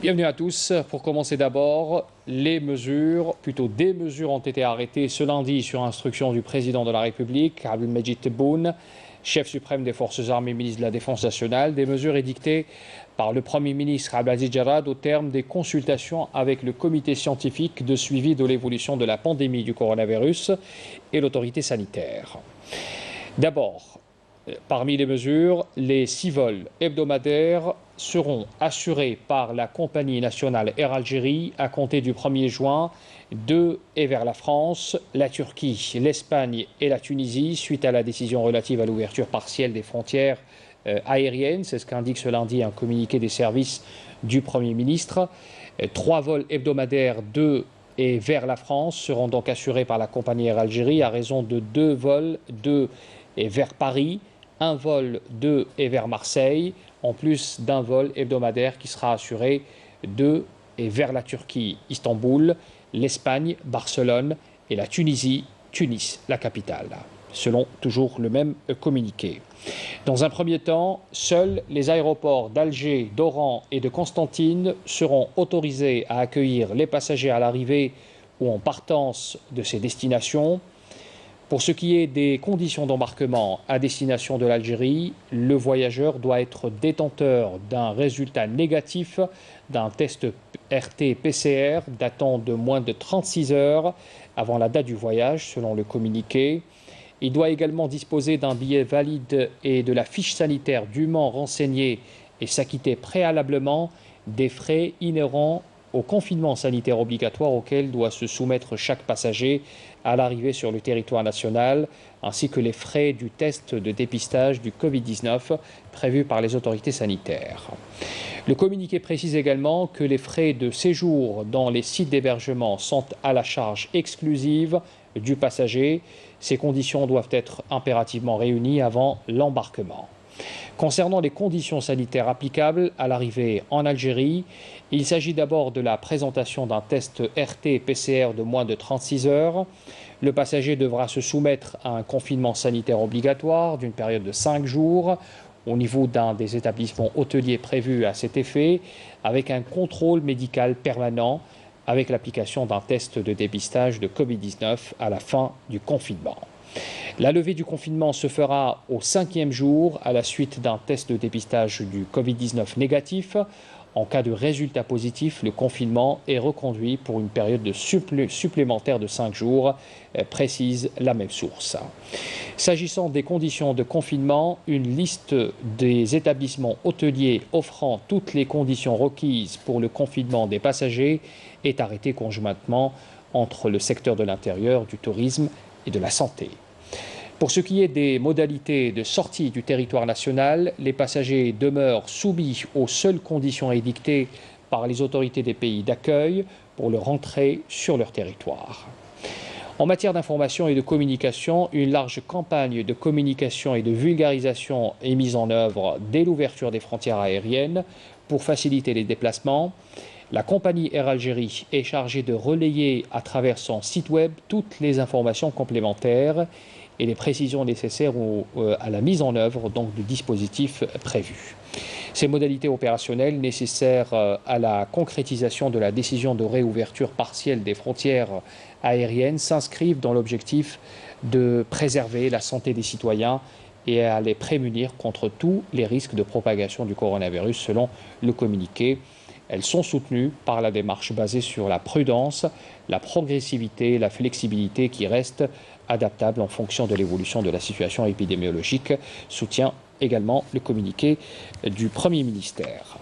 Bienvenue à tous. Pour commencer d'abord, des mesures ont été arrêtées ce lundi sur instruction du président de la République, Abdelmajid Tebboune, chef suprême des forces armées, ministre de la Défense nationale. Des mesures édictées par le Premier ministre Abdelaziz Jarrad au terme des consultations avec le comité scientifique de suivi de l'évolution de la pandémie du coronavirus et l'autorité sanitaire. D'abord, parmi les mesures, les 6 vols hebdomadaires seront assurés par la compagnie nationale Air Algérie à compter du 1er juin de et vers la France, la Turquie, l'Espagne et la Tunisie suite à la décision relative à l'ouverture partielle des frontières aériennes. C'est ce qu'indique ce lundi un communiqué des services du Premier ministre. 3 vols hebdomadaires de et vers la France seront donc assurés par la compagnie Air Algérie à raison de 2 vols de et vers Paris, un vol de et vers Marseille, en plus d'un vol hebdomadaire qui sera assuré de et vers la Turquie, Istanbul, l'Espagne, Barcelone et la Tunisie, Tunis, la capitale, selon toujours le même communiqué. Dans un premier temps, seuls les aéroports d'Alger, d'Oran et de Constantine seront autorisés à accueillir les passagers à l'arrivée ou en partance de ces destinations. Pour ce qui est des conditions d'embarquement à destination de l'Algérie, le voyageur doit être détenteur d'un résultat négatif d'un test RT-PCR datant de moins de 36 heures avant la date du voyage, selon le communiqué. Il doit également disposer d'un billet valide et de la fiche sanitaire dûment renseignée et s'acquitter préalablement des frais inhérents au confinement sanitaire obligatoire auquel doit se soumettre chaque passager à l'arrivée sur le territoire national, ainsi que les frais du test de dépistage du Covid-19 prévus par les autorités sanitaires. Le communiqué précise également que les frais de séjour dans les sites d'hébergement sont à la charge exclusive du passager. Ces conditions doivent être impérativement réunies avant l'embarquement. Concernant les conditions sanitaires applicables à l'arrivée en Algérie, il s'agit d'abord de la présentation d'un test RT-PCR de moins de 36 heures. Le passager devra se soumettre à un confinement sanitaire obligatoire d'une période de 5 jours au niveau d'un des établissements hôteliers prévus à cet effet, avec un contrôle médical permanent avec l'application d'un test de dépistage de Covid-19 à la fin du confinement. La levée du confinement se fera au 5e jour à la suite d'un test de dépistage du Covid-19 négatif. En cas de résultat positif, le confinement est reconduit pour une période supplémentaire de 5 jours, précise la même source. S'agissant des conditions de confinement, une liste des établissements hôteliers offrant toutes les conditions requises pour le confinement des passagers est arrêtée conjointement entre le secteur de l'intérieur, du tourisme et de la santé. Pour ce qui est des modalités de sortie du territoire national, les passagers demeurent soumis aux seules conditions édictées par les autorités des pays d'accueil pour leur entrée sur leur territoire. En matière d'information et de communication, une large campagne de communication et de vulgarisation est mise en œuvre dès l'ouverture des frontières aériennes pour faciliter les déplacements. La compagnie Air Algérie est chargée de relayer à travers son site web toutes les informations complémentaires et les précisions nécessaires à la mise en œuvre donc, du dispositif prévu. Ces modalités opérationnelles nécessaires à la concrétisation de la décision de réouverture partielle des frontières aériennes s'inscrivent dans l'objectif de préserver la santé des citoyens et à les prémunir contre tous les risques de propagation du coronavirus, selon le communiqué. Elles sont soutenues par la démarche basée sur la prudence, la progressivité, la flexibilité qui restent adaptables en fonction de l'évolution de la situation épidémiologique, soutient également le communiqué du Premier ministère.